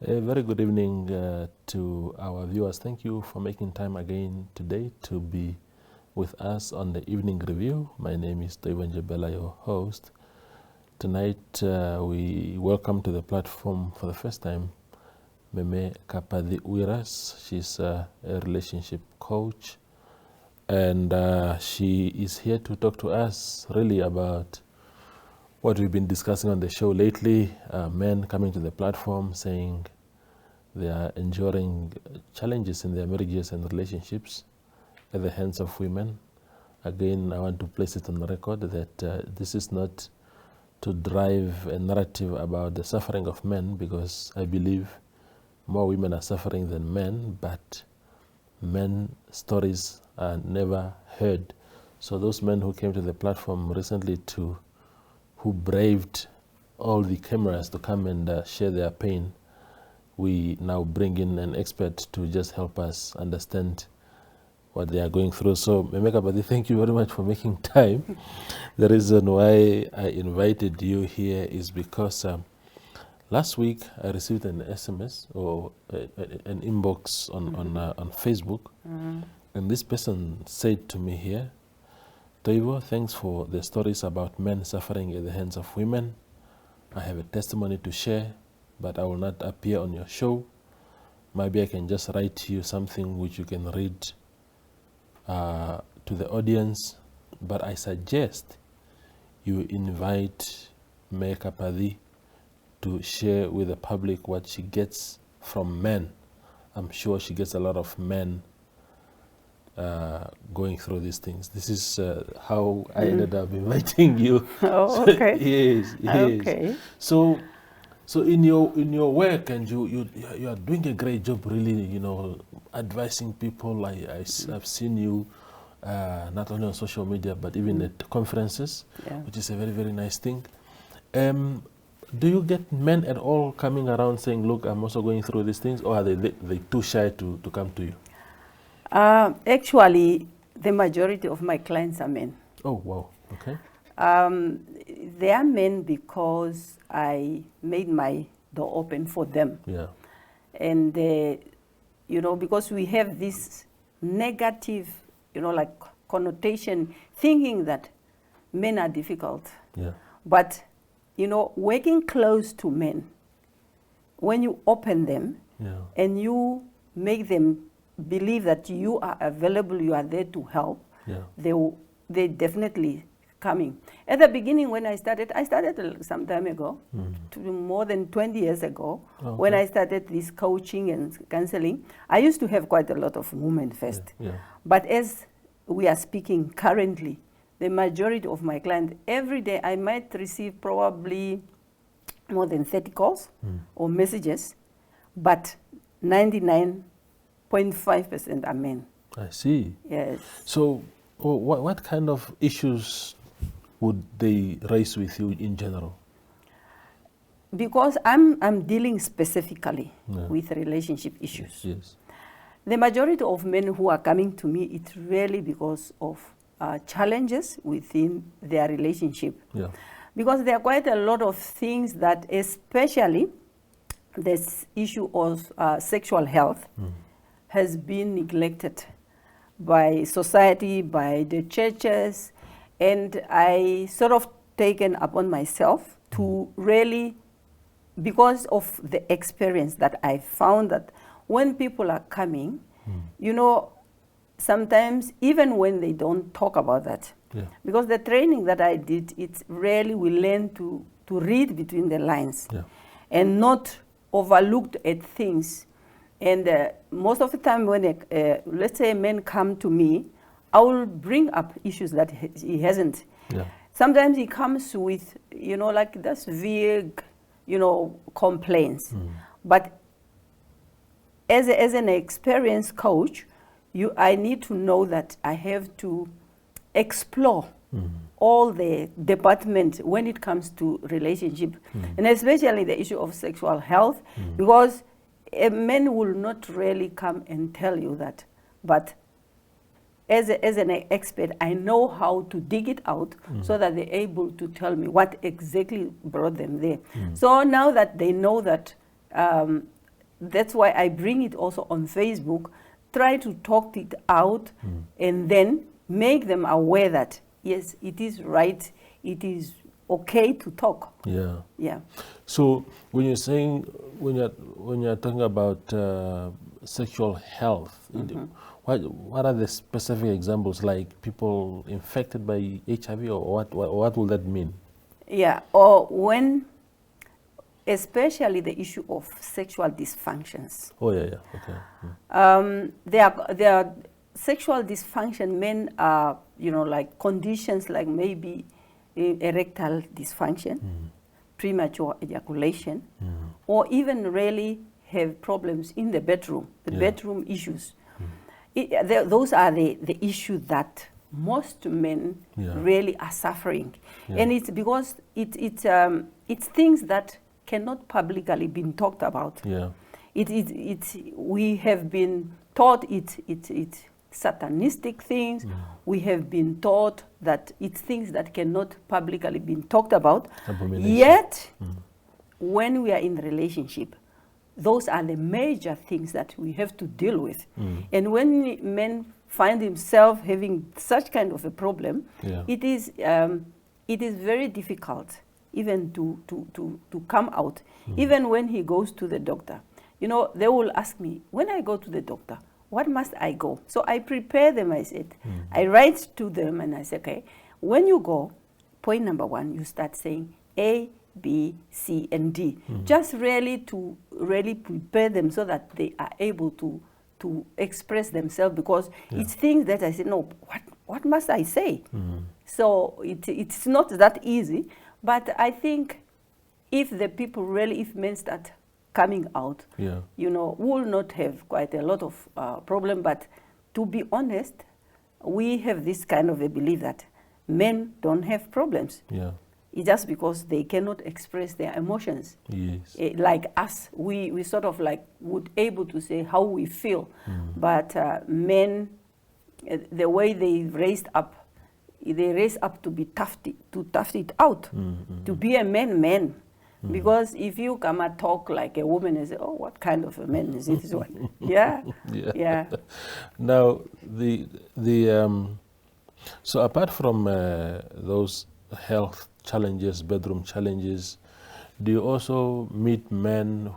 A very good evening to our viewers. Thank you for making time again today to be with us on the evening review. My name is Toivo Njebela, your host. Tonight we welcome to the platform for the first time Meme Kapadhi Uiras. She's a relationship coach, and she is here to talk to us really about what we've been discussing on the show lately. Men coming to the platform saying they are enduring challenges in their marriages and relationships at the hands of women. Again, I want to place it on the record that this is not to drive a narrative about the suffering of men, because I believe more women are suffering than men, but men's stories are never heard. So those men who came to the platform recently who braved all the cameras to come and share their pain, we now bring in an expert to just help us understand what they are going through. So, Meme Kapadhi, thank you very much for making time. The reason why I invited you here is because last week I received an SMS or an inbox on Facebook, and this person said to me here, Toivo, thanks for the stories about men suffering at the hands of women. I have a testimony to share, but I will not appear on your show. Maybe I can just write to you something which you can read to the audience, but I suggest you invite Meme Kapadhi to share with the public what she gets from men. I'm sure she gets a lot of men going through these things. This is how I ended up inviting you. Oh, okay. Yes, yes. Okay. So in your work, and you are doing a great job, really, advising people. I've seen you not only on social media but even at conferences, which is a very, very nice thing. Do you get men at all coming around saying, look, I'm also going through these things, or are they too shy to come to you? Actually, the majority of my clients are men. Oh, wow. Okay. They are men because I made my door open for them. Yeah. And, because we have this negative, connotation, thinking that men are difficult. Yeah. But, working close to men, when you open them and you make them believe that you are available, you are there to help, they definitely coming. At the beginning, when I started some time ago, more than 20 years ago, when I started this coaching and counseling. I used to have quite a lot of women first. But as we are speaking currently, the majority of my clients, every day I might receive probably more than 30 calls or messages, but 99.5% are men. I see. Yes. So what kind of issues would they raise with you in general? Because I'm dealing specifically with relationship issues. Yes. The majority of men who are coming to me, it's really because of challenges within their relationship. Yeah. Because there are quite a lot of things that, especially this issue of sexual health, has been neglected by society, by the churches, and I sort of taken upon myself to really, because of the experience that I found, that when people are coming, sometimes even when they don't talk about that, because the training that I did, it's really we learn to read between the lines and not overlooked at things. And most of the time when, let's say, men come to me, I will bring up issues that he hasn't. Sometimes he comes with, like this vague, complaints. But as an experienced coach, I need to know that I have to explore all the departments when it comes to relationship, and especially the issue of sexual health, because men will not really come and tell you that, but as an expert, I know how to dig it out so that they're able to tell me what exactly brought them there. So now that they know that that's why I bring it also on Facebook, try to talk it out, and then make them aware that, yes, it is right, it is okay to talk. Yeah. Yeah. So when you're saying, when you're talking about sexual health, what are the specific examples, like people infected by HIV, or what will that mean? Yeah, or when, especially the issue of sexual dysfunctions. Oh yeah, okay. There are sexual dysfunction. Men are, like conditions like maybe erectile dysfunction, premature ejaculation, or even really have problems in the bedroom, bedroom issues. Those are the issues that most men really are suffering. And it's because it's things that cannot publicly be talked about. We have been taught it's satanistic things. We have been taught that it's things that cannot publicly be talked about. Yet, when we are in the relationship, those are the major things that we have to deal with. And when men find himself having such kind of a problem, it is very difficult even to come out. Even when he goes to the doctor, they will ask me, when I go to the doctor, what must I go? So I prepare them, I said. I write to them and I say, okay, when you go, point number 1, you start saying A, B, C, and D. Just really to prepare them so that they are able to express themselves, because it's things that I said, no, what must I say? So it's not that easy, but I think if the people really, if men start coming out, will not have quite a lot of problem. But to be honest, we have this kind of a belief that men don't have problems. It's just because they cannot express their emotions. Like us, we sort of like would able to say how we feel. But men, the way they raised up to be tough it out, to be a man. Because if you come and talk like a woman and say, oh, what kind of a man is this one? Yeah. Now, so apart from those health challenges, bedroom challenges, do you also meet men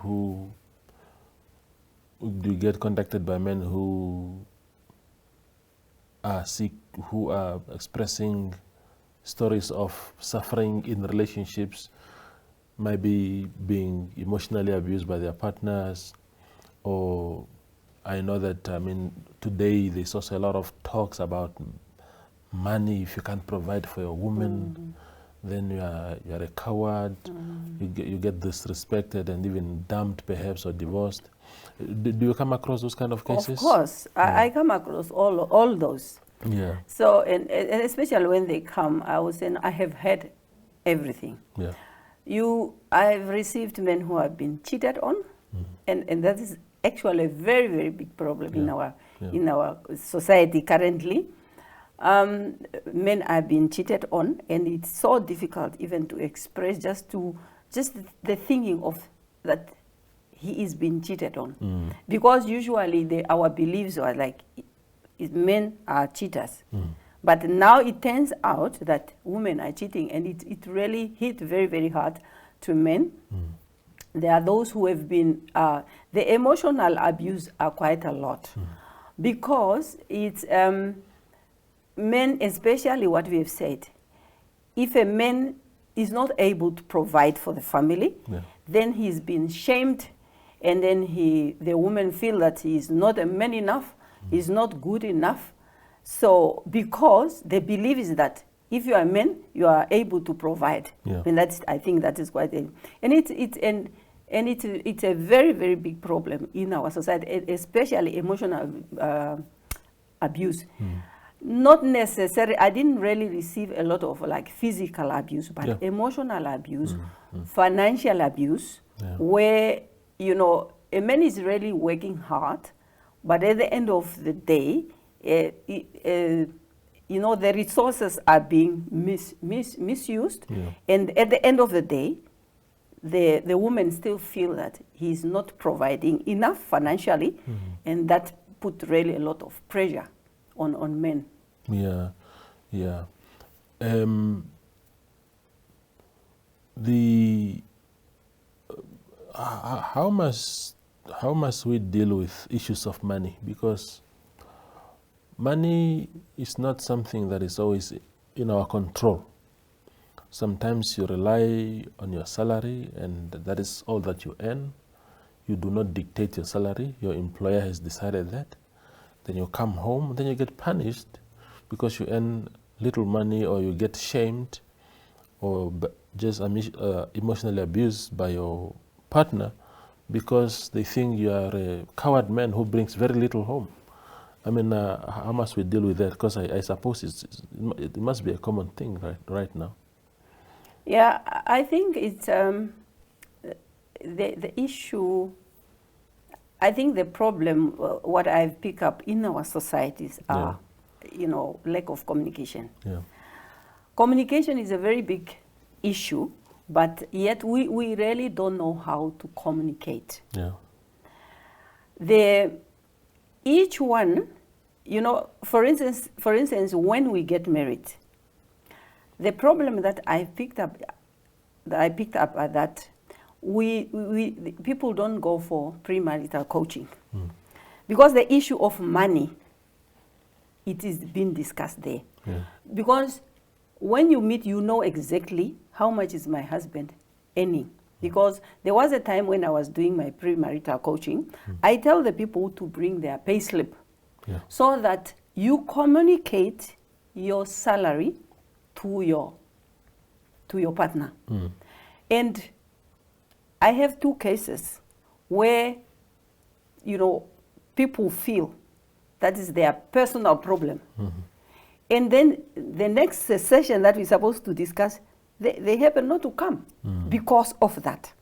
do you get contacted by men who are sick, who are expressing stories of suffering in relationships, maybe being emotionally abused by their partners? Or I know that, today there's also a lot of talks about money. If you can't provide for your woman, then you're a coward. You get disrespected and even dumped perhaps, or divorced. Do you come across those kind of cases? Of course, I come across all those. So and especially when they come, I was saying I have had everything. I've received men who have been cheated on, and that is actually a very, very big problem in our society currently. Men are being cheated on, and it's so difficult even to express just the thinking of that he is being cheated on, because usually our beliefs are like men are cheaters, but now it turns out that women are cheating, and it really hit very, very hard to men. There are those who have been the emotional abuse are quite a lot, because it's men, especially what we have said, if a man is not able to provide for the family, then he's been shamed, and then the woman feel that he is not a man enough, he's not good enough. So because the belief is that if you are a man, you are able to provide, and I think that is quite and it's a very, very big problem in our society, especially emotional abuse. Not necessarily, I didn't really receive a lot of like physical abuse, but emotional abuse, financial abuse, where, a man is really working hard, but at the end of the day, the resources are being misused, and at the end of the day, the women still feel that he's not providing enough financially, and that put really a lot of pressure on men. Yeah, yeah. How must we deal with issues of money? Because money is not something that is always in our control. Sometimes you rely on your salary, and that is all that you earn. You do not dictate your salary. Your employer has decided that. Then you come home, then you get punished because you earn little money, or you get shamed, or just emotionally abused by your partner because they think you are a coward man who brings very little home. I mean, how must we deal with that? Because I suppose it must be a common thing right now. Yeah, I think it's the issue. I think the problem, what I've picked up in our societies are, lack of communication. Yeah. Communication is a very big issue, but yet we really don't know how to communicate. Yeah. Each one, for instance, when we get married, the problem that I picked up are that people don't go for premarital coaching because the issue of money, it is being discussed there. Yeah. Because when you meet, you know exactly how much is my husband earning. Because there was a time when I was doing my premarital coaching, I tell the people to bring their pay slip so that you communicate your salary to your partner. And I have two cases where, people feel that is their personal problem. And then the next session that we're supposed to discuss, they happen not to come because of that.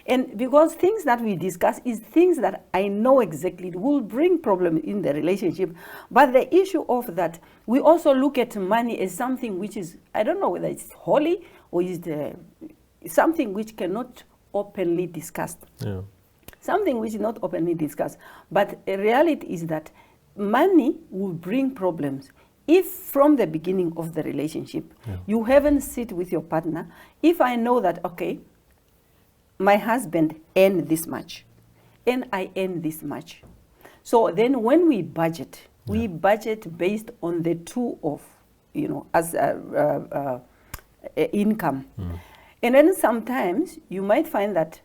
And because things that we discuss is things that I know exactly will bring problems in the relationship. But the issue of that, we also look at money as something which is, I don't know whether it's holy or is something which cannot openly discussed. Yeah. Something which is not openly discussed. But the reality is that money will bring problems. If from the beginning of the relationship, you haven't sit with your partner, if I know that, okay, my husband earned this much, and I earn this much. So then when we budget, we budget based on the two of, as income. And then sometimes you might find that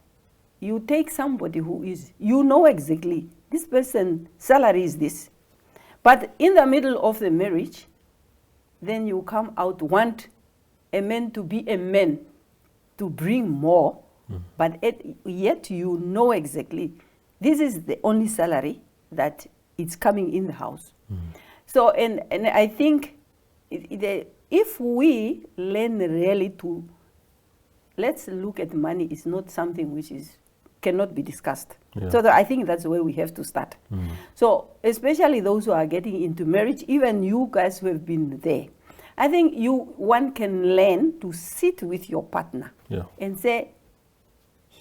you take somebody who is, exactly, this person's salary is this. But in the middle of the marriage, then you come out, want a man to be a man, to bring more, but yet you know exactly, this is the only salary that is coming in the house. So, and I think if we learn really to, let's look at money, is not something which cannot be discussed. Yeah. So I think that's where we have to start. So especially those who are getting into marriage, even you guys who have been there, I think one can learn to sit with your partner and say,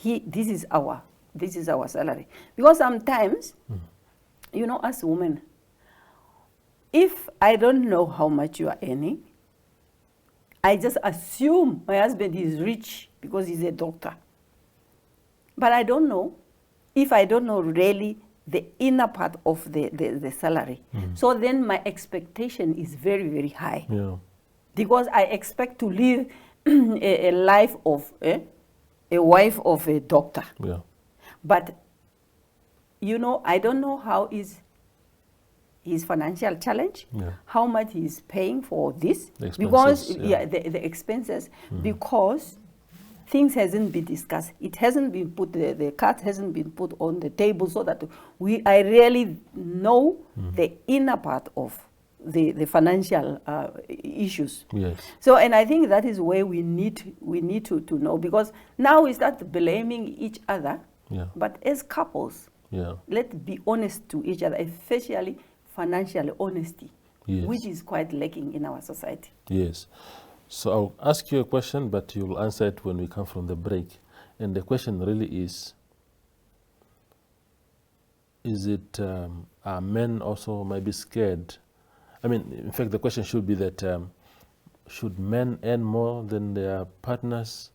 this is our salary. Because sometimes, as women, if I don't know how much you are earning, I just assume my husband is rich because he's a doctor. But I don't know if I don't know really the inner part of the salary. So then my expectation is very, very high. Yeah. Because I expect to live a life of a wife of a doctor. Yeah. But, I don't know how is his financial challenge, how much he's paying for this. Because, the expenses, because things hasn't been discussed. It hasn't been put, the card hasn't been put on the table so that I really know the inner part of the financial issues. Yes. So, and I think that is where we need to know, because now we start blaming each other, but as couples, let's be honest to each other, especially financial honesty, which is quite lacking in our society. Yes. So I'll ask you a question, but you'll answer it when we come from the break. And the question really is it, are men also maybe scared? I mean, in fact, the question should be that should men earn more than their partners?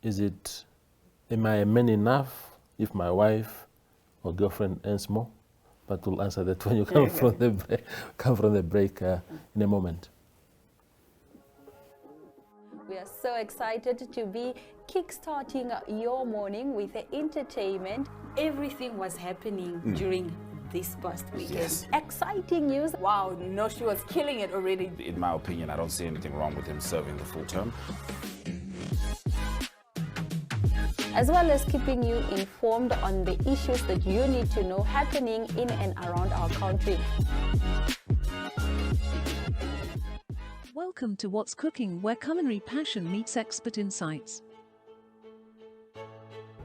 Am I a man enough if my wife or girlfriend earns more? But we'll answer that when you come from the break in a moment. We are so excited to be kickstarting your morning with the entertainment. Everything was happening during this past weekend. Yes. Exciting news. Wow, no, she was killing it already. In my opinion, I don't see anything wrong with him serving the full term. As well as keeping you informed on the issues that you need to know happening in and around our country. Welcome to What's Cooking, where culinary passion meets expert insights.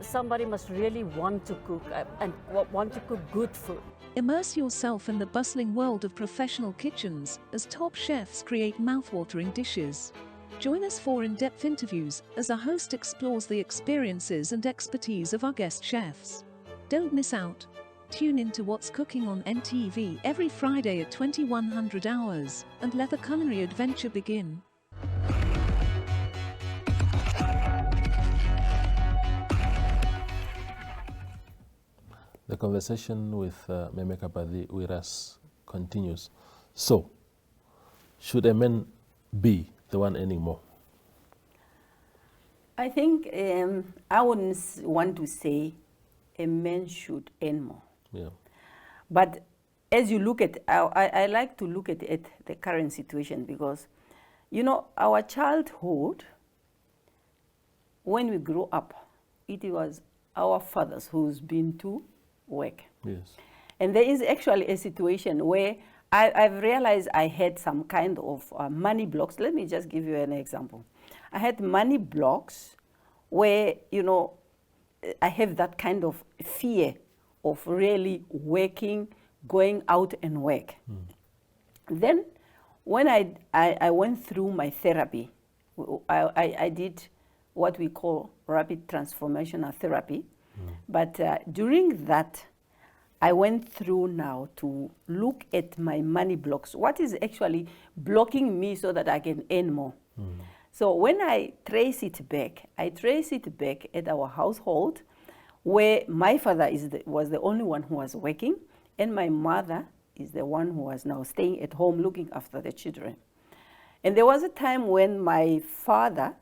Somebody must really want to cook and want to cook good food. Immerse yourself in the bustling world of professional kitchens as top chefs create mouthwatering dishes. Join us for in-depth interviews as our host explores the experiences and expertise of our guest chefs. Don't miss out. Tune in to What's Cooking on NTV every Friday at 2100 hours and let the culinary adventure begin. The conversation with Meme Kapadhi Uiras continues. So, should a man be the one earning more? I think I wouldn't want to say a man should earn more. Yeah. But as you look at, I like to look at the current situation because, you know, our childhood, when we grew up, it was our fathers who's been to work. Yes. And there is actually a situation where I've realized I had some kind of money blocks. Let me just give you an example. I had money blocks where, you know, I have that kind of fear of really working, going out and work. Then when I went through my therapy, I did what we call rapid transformational therapy. But during that, I went through now to look at my money blocks. What is actually blocking me so that I can earn more? So when I trace it back at our household, where my father was the only one who was working, and my mother is the one who was now staying at home looking after the children. And there was a time when my father,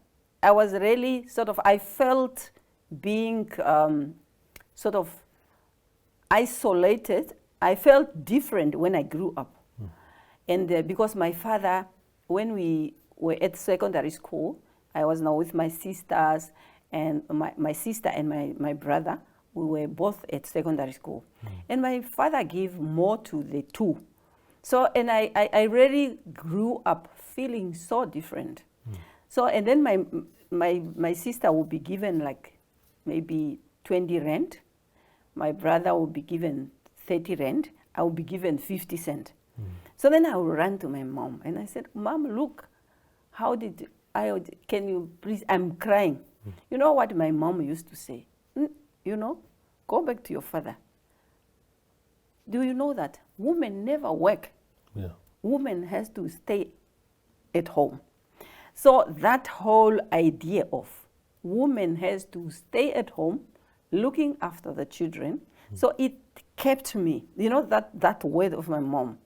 I was really I felt being sort of isolated. I felt different when I grew up. And because my father, when we were at secondary school, I was now with my sisters, and my sister and my brother, we were both at secondary school. And my father gave more to the two. So, and I really grew up feeling so different. So, and then my sister would be given like maybe 20 rand. My brother would be given 30 rand. I would be given 50 cents. So then I would run to my mom and I said, Mom, look, can you please, I'm crying. You know what my mom used to say? You know, go back to your father. Do you know that women never work? Yeah. Women has to stay at home. So that whole idea of woman has to stay at home looking after the children, so it kept me, you know, that word of my mom.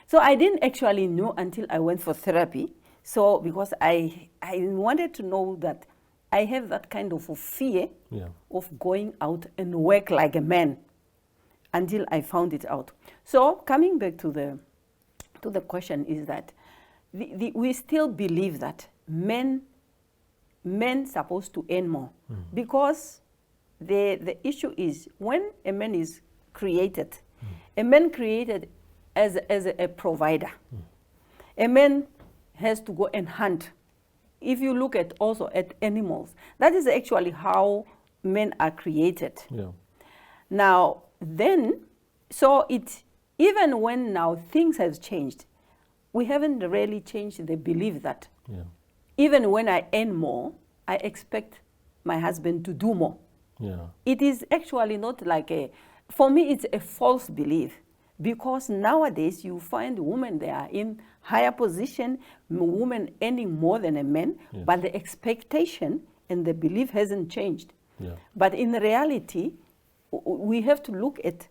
So I didn't actually know until I went for therapy. So because I wanted to know that I have that kind of a fear of going out and work like a man until I found it out. So coming back to the question is that we still believe that men supposed to earn more because the issue is when a man is created, a man created as a provider. A man has to go and hunt. If you look at also at animals, that is actually how men are created. Yeah. Now then, so even when now things have changed, we haven't really changed the belief that even when I earn more, I expect my husband to do more. Yeah. It is actually not like for me, it's a false belief, because nowadays you find women, they are in higher position, women earning more than a man, Yes. but the expectation and the belief hasn't changed. Yeah. But in reality, we have to look at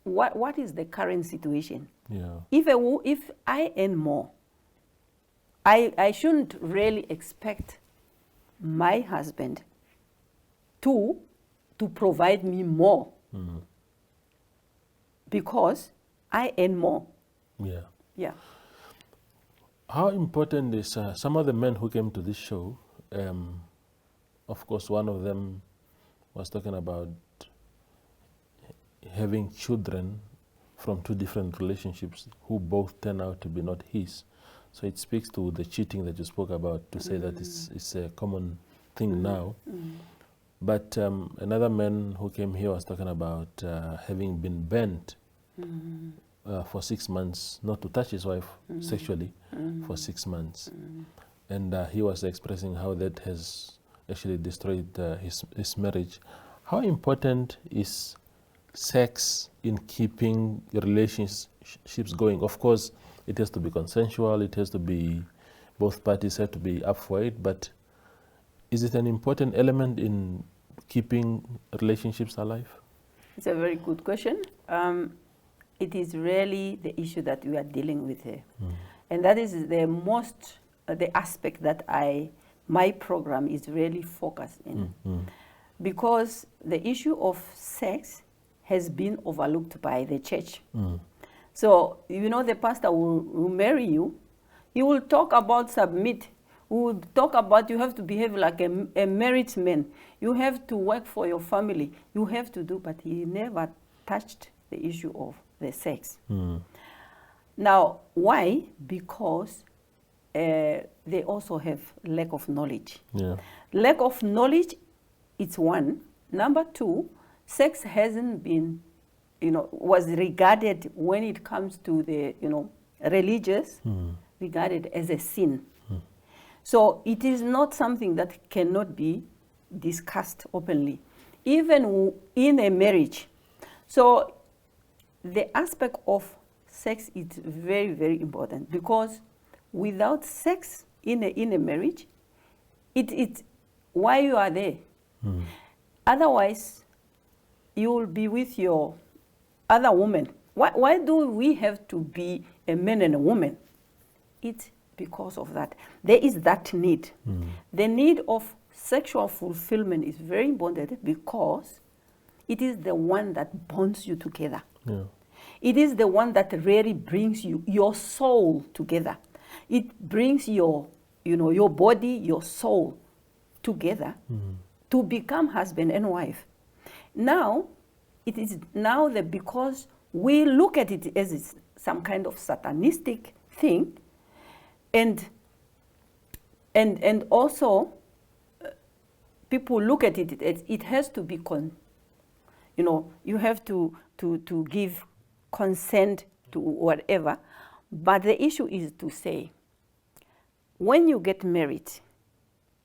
what is the current situation. Yeah. If I earn more, I shouldn't really expect my husband to provide me more, because I earn more. Yeah. Yeah. How important is some of the men who came to this show? Of course, one of them was talking about having children from two different relationships who both turn out to be not his. So it speaks to the cheating that you spoke about, to say that it's a common thing now. But another man who came here was talking about having been banned for 6 months, not to touch his wife sexually for 6 months. And he was expressing how that has actually destroyed his marriage. How important is sex in keeping relationships going? Of course, it has to be consensual, it has to be, both parties have to be up for it, but is it an important element in keeping relationships alive? It's a very good question. It is really the issue that we are dealing with here. And that is the aspect that my program is really focused in. Because the issue of sex has been overlooked by the church. So, the pastor will marry you. He will talk about submit. He will talk about you have to behave like a married man. You have to work for your family. You have to do, but he never touched the issue of the sex. Now, why? Because they also have lack of knowledge. Yeah. Lack of knowledge, it's one. Number two, sex hasn't been, was regarded when it comes to the, religious, regarded as a sin. So it is not something that cannot be discussed openly, even in a marriage. So the aspect of sex is very, very important, because without sex in a marriage, it's why you are there. Otherwise, you will be with your other woman. Why do we have to be a man and a woman? It's because of that. There is that need. The need of sexual fulfillment is very important, because it is the one that bonds you together. Yeah. It is the one that really brings your soul together. It brings your body, your soul together to become husband and wife. Now, it is now that because we look at it as some kind of satanistic thing, and also people look at it as it has to be you have to give consent to whatever. But the issue is to say, when you get married,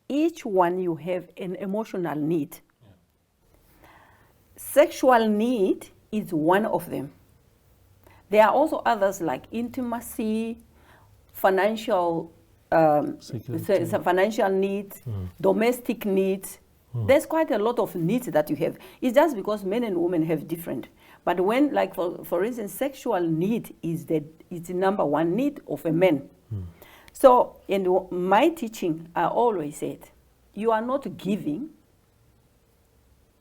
each one you have an emotional need. Sexual need is one of them. There are also others like intimacy, financial financial needs, domestic needs. There's quite a lot of needs that you have. It's just because men and women have different. But when, like for instance, sexual need is the number one need of a man. So in my teaching, I always said, you are not giving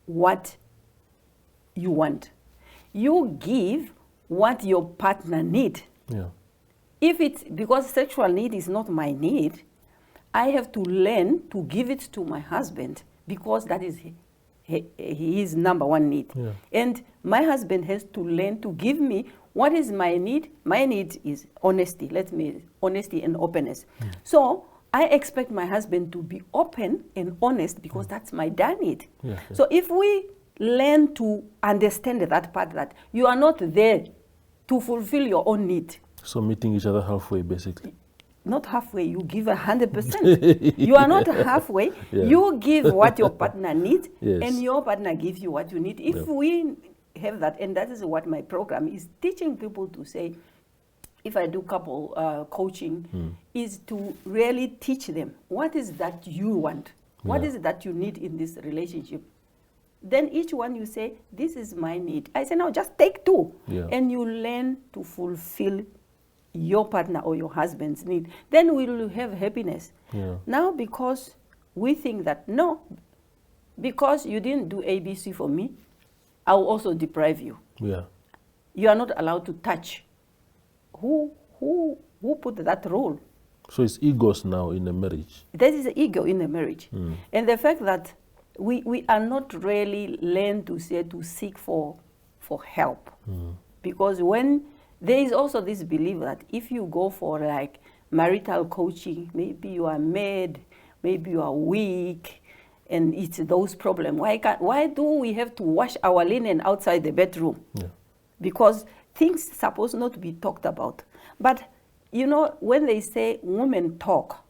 what you want. You give what your partner need. Yeah. If it's because sexual need is not my need, I have to learn to give it to my husband, because that is his number one need. Yeah. And my husband has to learn to give me what is my need. My need is honesty. Honesty and openness. So I expect my husband to be open and honest, because that's my dad need. Yeah. So if we learn to understand that part, that you are not there to fulfill your own need. So meeting each other halfway, basically. not halfway, you give 100%. You are not halfway. Yeah. You give what your partner needs, yes. and your partner gives you what you need. If we have that, and that is what my program is teaching people to say, if I do couple coaching, is to really teach them what is that you want, what is it that you need in this relationship. Then each one you say, this is my need. I say, no, just take two. Yeah. And you learn to fulfill your partner or your husband's need. Then we will have happiness. Yeah. Now, because we think that, no, because you didn't do ABC for me, I will also deprive you. Yeah. You are not allowed to touch. Who put that rule? So it's egos now in a marriage. That is the ego in a marriage. And the fact that we are not really learned to say to seek for help. Because when there is also this belief that if you go for like marital coaching, maybe you are mad, maybe you are weak, and it's those problems. Why do we have to wash our linen outside the bedroom? Yeah. Because things supposed not to be talked about. But you know, when they say women talk,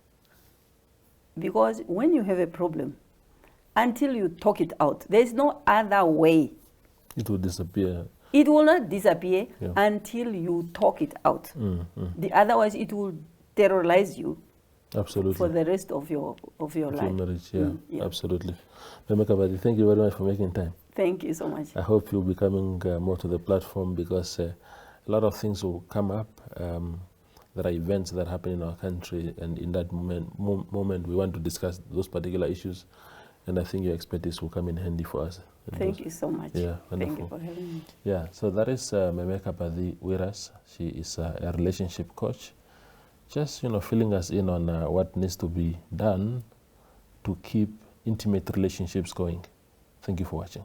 because when you have a problem, until you talk it out, there's no other way. It will disappear. It will not disappear until you talk it out. Otherwise, it will terrorize you. Absolutely. For the rest of your life. Your marriage, yeah, absolutely. Meme Kapadhi, thank you very much for making time. Thank you so much. I hope you'll be coming more to the platform, because a lot of things will come up. There are events that happen in our country, and in that moment we want to discuss those particular issues, and I think your expertise will come in handy for us. Thank you so much. Yeah, wonderful. Thank you for having me. Yeah, so that is Meme Kapadhi Uiras. She is a relationship coach, just filling us in on what needs to be done to keep intimate relationships going. Thank you for watching.